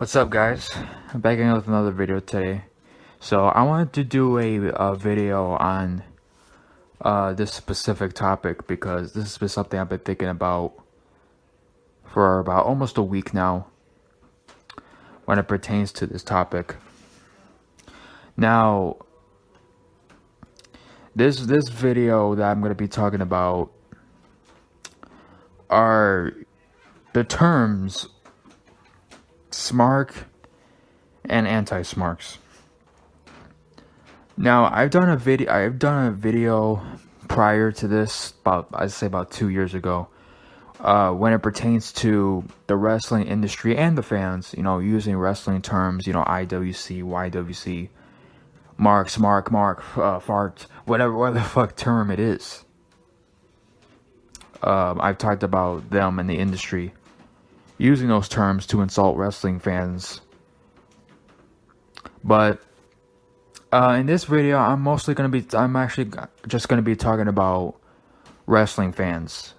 What's up, guys? I'm back again with another video today. So I wanted to do a video on this specific topic because this has been something I've been thinking about for about almost a week now when it pertains to this topic. Now, this video that I'm going to be talking about are the terms Smark and Anti-Smarks. Now, I've done a video prior to this, I'd say about 2 years ago, when it pertains to the wrestling industry and the fans, using wrestling terms, IWC, YWC, mark, fart, whatever the fuck term it is. I've talked about them in the industry using those terms to insult wrestling fans. But in this video, I'm actually just gonna be talking about wrestling fans.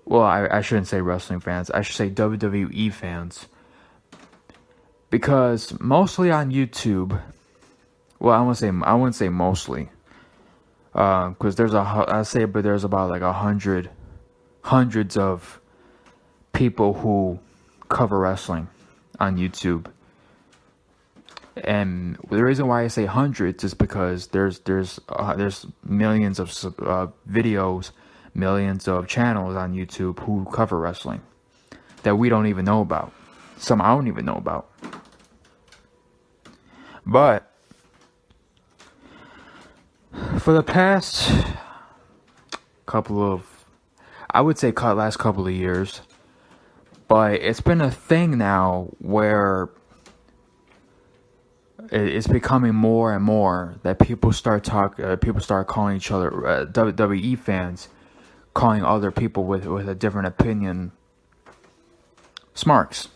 Well, I shouldn't say wrestling fans. I should say WWE fans, because mostly on YouTube. Well, I wouldn't say mostly, because there's about like hundreds of people who cover wrestling on YouTube. And the reason why I say hundreds is because there's millions of videos, millions of channels on YouTube who cover wrestling that we don't even know about. Some I don't even know about. But for the past last couple of years, but it's been a thing now where it's becoming more and more that people start calling each other, WWE fans, calling other people with a different opinion, Smarks.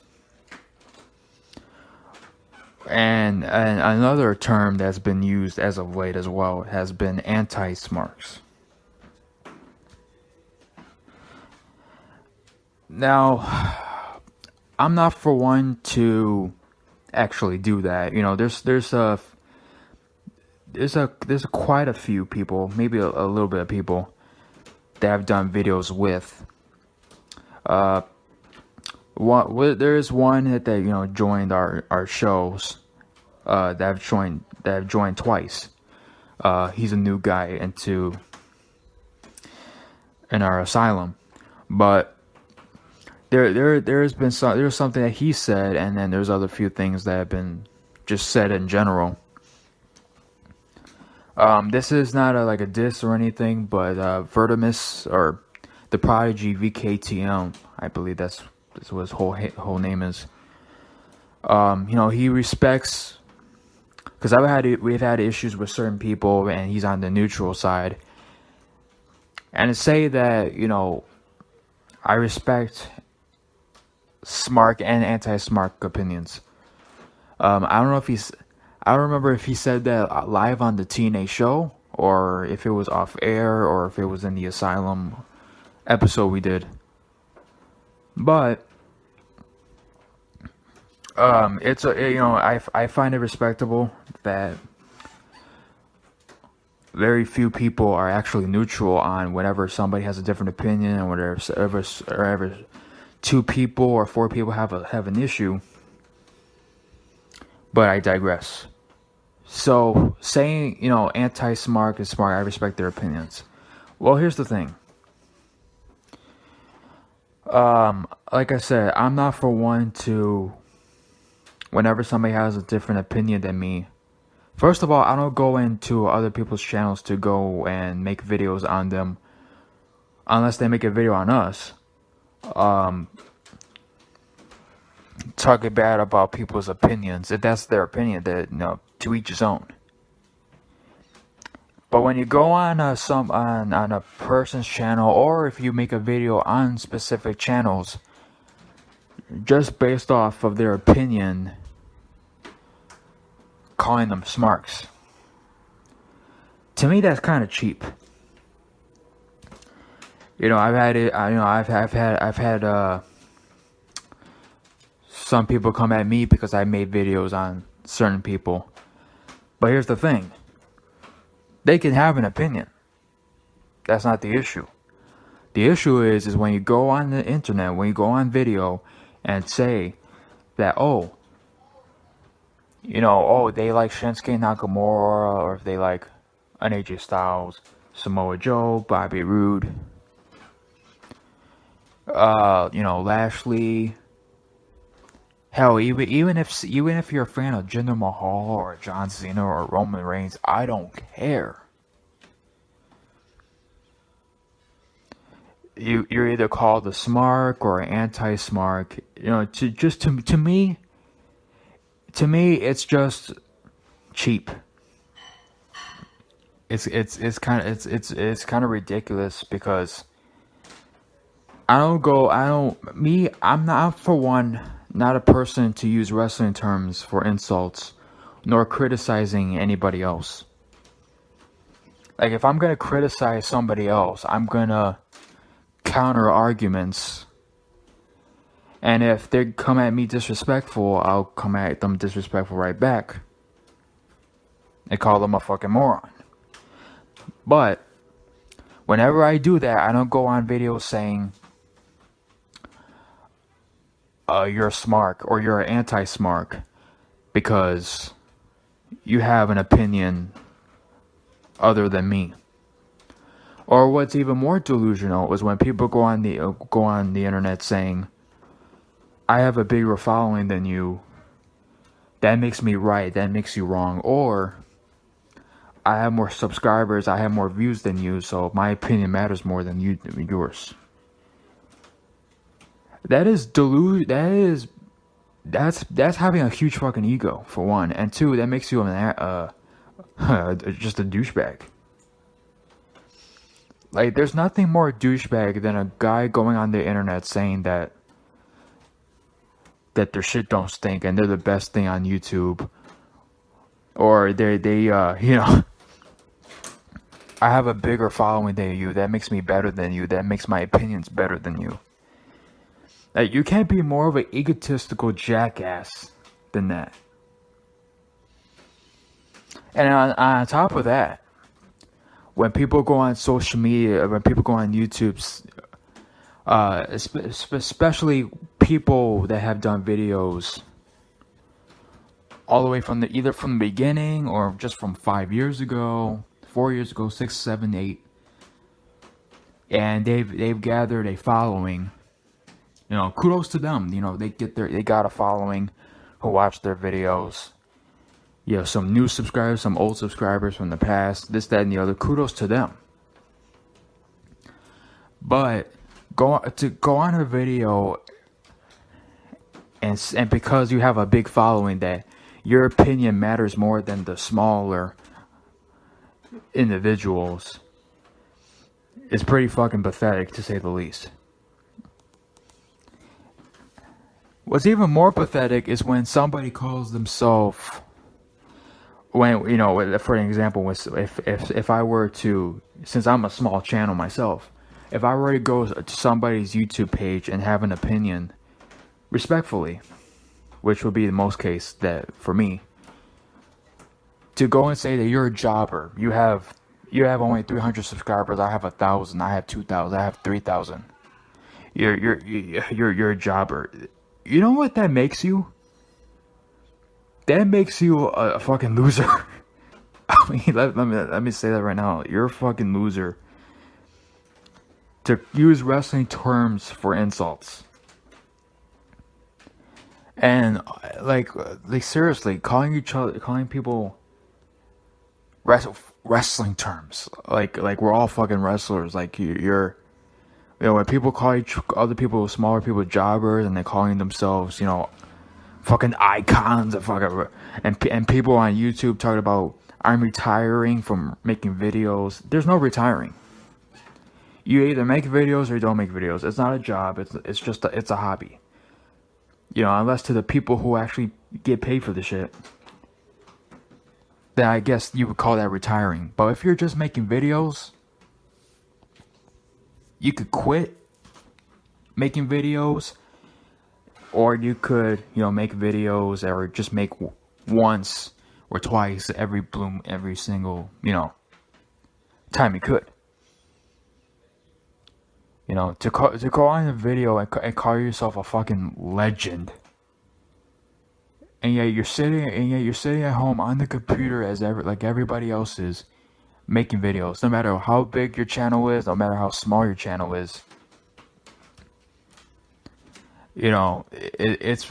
And another term that's been used as of late as well has been Anti-Smarks. Now, I'm not for one to actually do that. There's quite a few people, maybe a little bit of people that I've done videos with. There is one that joined our shows. That have joined twice. He's a new guy in our asylum, but there's something that he said, and then there's other few things that have been just said in general. This is not like a diss or anything, but Vertimus, or the Prodigy VKTM, I believe that's what his whole name is. He respects, because we've had issues with certain people, and he's on the neutral side. And to say that I respect Smark and Anti-Smark opinions. I don't remember if he said that live on the TNA show, or if it was off air, or if it was in the Asylum episode we did. But I find it respectable that very few people are actually neutral on whenever somebody has a different opinion, and whenever 2 people or 4 people have an issue. But I digress. So saying Anti-Smark and Smark, I respect their opinions. Well, here's the thing. Like I said, I'm not for one to, whenever somebody has a different opinion than me, first of all, I don't go into other people's channels to go and make videos on them unless they make a video on us. Talking bad about people's opinions, if that's their opinion, that to each his own. But when you go on a person's channel, or if you make a video on specific channels just based off of their opinion, calling them Smarks, to me that's kind of cheap. I've had some people come at me because I made videos on certain people. But here's the thing. They can have an opinion. That's not the issue. The issue is when you go on the internet, when you go on video and say that, oh, they like Shinsuke Nakamura, or if they like an AJ Styles, Samoa Joe, Bobby Roode, Lashley. Hell, even if you're a fan of Jinder Mahal or John Cena or Roman Reigns, I don't care. You're either called a Smark or an Anti-Smark. To me, it's just cheap. It's kind of ridiculous because I'm not, for one, not a person to use wrestling terms for insults, nor criticizing anybody else. Like, if I'm gonna criticize somebody else, I'm gonna counter arguments. And if they come at me disrespectful, I'll come at them disrespectful right back. And call them a fucking moron. But whenever I do that, I don't go on video saying, you're a Smark or you're an Anti-Smark because you have an opinion other than me. Or what's even more delusional is when people go on the internet saying, I have a bigger following than you, that makes me right, that makes you wrong. Or, I have more subscribers, I have more views than you, so my opinion matters more than yours. That's having a huge fucking ego, for one. And two, that makes you just a douchebag. Like, there's nothing more douchebag than a guy going on the internet saying that their shit don't stink and they're the best thing on YouTube. Or I have a bigger following than you, that makes me better than you, that makes my opinions better than you. Like, you can't be more of an egotistical jackass than that. And on top of that, when people go on social media, when people go on YouTube, especially people that have done videos all the way from either from the beginning or just from 5 years ago, 4 years ago, 6, 7, 8, and they've gathered a following. Kudos to them. They got a following who watch their videos. Some new subscribers, some old subscribers from the past, this, that, and the other. Kudos to them. But go on a video and because you have a big following, that your opinion matters more than the smaller individuals, is pretty fucking pathetic, to say the least. What's even more pathetic is when somebody calls themselves, for an example, if I were to, since I'm a small channel myself, if I were to go to somebody's YouTube page and have an opinion, respectfully, which would be the most case that for me, to go and say that you're a jobber, you have only 300 subscribers, I have 1,000, I have 2,000, I have 3,000, you're a jobber. You know what that makes you? That makes you a fucking loser. I mean, let me say that right now. You're a fucking loser to use wrestling terms for insults. And like seriously, calling people wrestling terms, like we're all fucking wrestlers. Like when people call other people, smaller people, jobbers, and they're calling themselves, fucking icons of fucking, and people on YouTube talking about, I'm retiring from making videos. There's no retiring. You either make videos or you don't make videos. It's not a job. It's just it's a hobby. Unless to the people who actually get paid for the shit, then I guess you would call that retiring. But if you're just making videos, you could quit making videos, or you could, make videos or just make once or twice every single, time you could. To go on a video and call yourself a fucking legend, and yet you're sitting at home on the computer like everybody else is, making videos. No matter how big your channel is, no matter how small your channel is, it's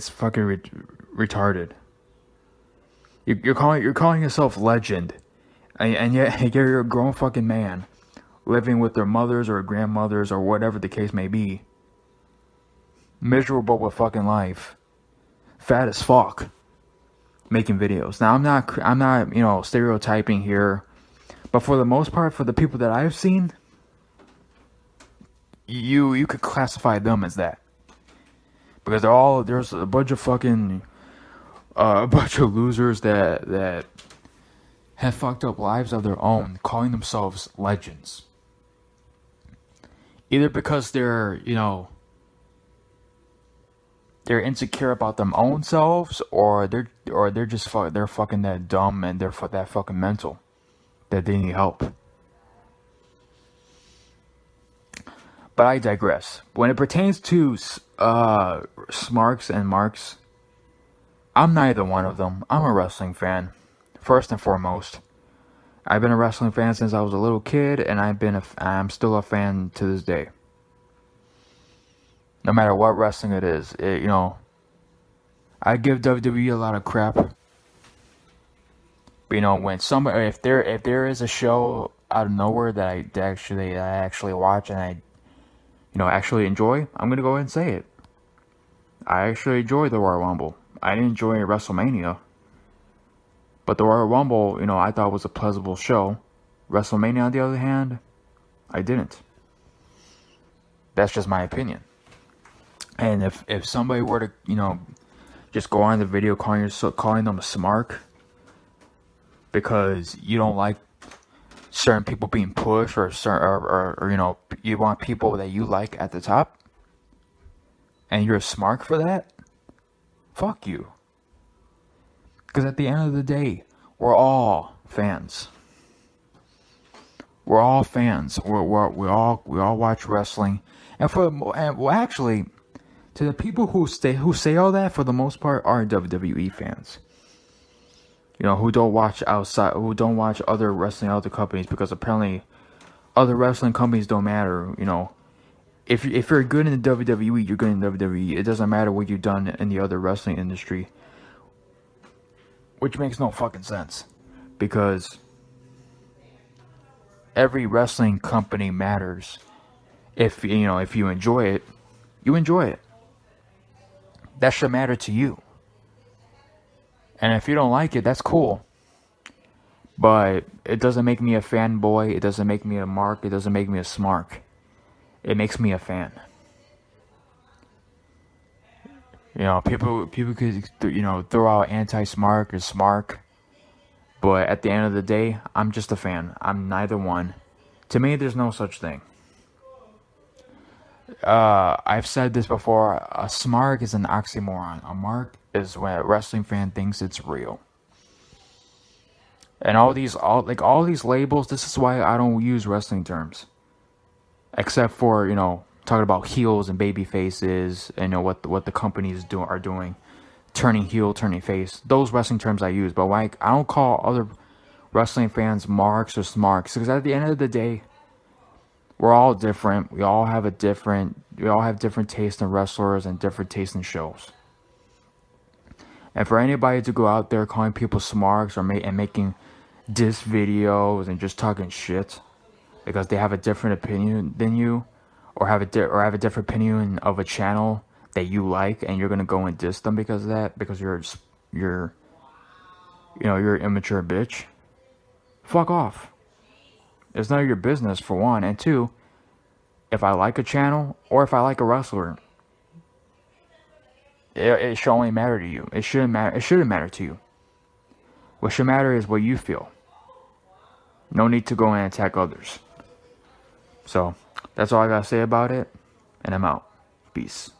fucking retarded. You're calling yourself legend, and yet you're a grown fucking man, living with their mothers or grandmothers or whatever the case may be, miserable with fucking life, fat as fuck, making videos. Now I'm not stereotyping here, but for the most part, for the people that I've seen, you could classify them as that, because there's a bunch of fucking a bunch of losers that have fucked up lives of their own, calling themselves legends. Either because they're insecure about their own selves, or they're just they're fucking that dumb, and they're that fucking mental that they need help. But I digress. When it pertains to Smarks and Marks, I'm neither one of them. I'm a wrestling fan, first and foremost. I've been a wrestling fan since I was a little kid, and I'm still a fan to this day. No matter what wrestling it is, I give WWE a lot of crap. But when somebody, if there is a show out of nowhere that I actually watch and I actually enjoy, I'm gonna go ahead and say it. I actually enjoy the Royal Rumble. I didn't enjoy WrestleMania, but the Royal Rumble, I thought was a pleasurable show. WrestleMania, on the other hand, I didn't. That's just my opinion. And if somebody were to, just go on the video calling them a smark because you don't like certain people being pushed, or you want people that you like at the top, and you're a smark for that, fuck you. Because at the end of the day, we're all fans. We're all fans. We all watch wrestling, and actually, to the people who say all that, for the most part, are WWE fans. Who don't watch other wrestling, other companies, because apparently other wrestling companies don't matter. If you're good in the WWE, you're good in WWE. It doesn't matter what you've done in the other wrestling industry, which makes no fucking sense, because every wrestling company matters. If you enjoy it, you enjoy it. That should matter to you. And if you don't like it, that's cool. But it doesn't make me a fanboy. It doesn't make me a mark. It doesn't make me a smark. It makes me a fan. People could throw out anti-smark or smark, but at the end of the day, I'm just a fan. I'm neither one. To me, there's no such thing. I've said this before. A smark is an oxymoron. A mark is when a wrestling fan thinks it's real. And all these labels. This is why I don't use wrestling terms, except for talking about heels and baby faces, and what the companies are doing, turning heel, turning face. Those wrestling terms I use, but I don't call other wrestling fans marks or smarks, because at the end of the day, we're all different. We all have different tastes in wrestlers and different tastes in shows. And for anybody to go out there calling people smarks and making diss videos and just talking shit because they have a different opinion than you, or have a different opinion of a channel that you like, and you're gonna go and diss them because of that, because you're an immature bitch. Fuck off. It's none of your business, for one, and two, if I like a channel or if I like a wrestler, it should only matter to you. It shouldn't matter to you. What should matter is what you feel. No need to go and attack others. So that's all I gotta say about it, and I'm out. Peace.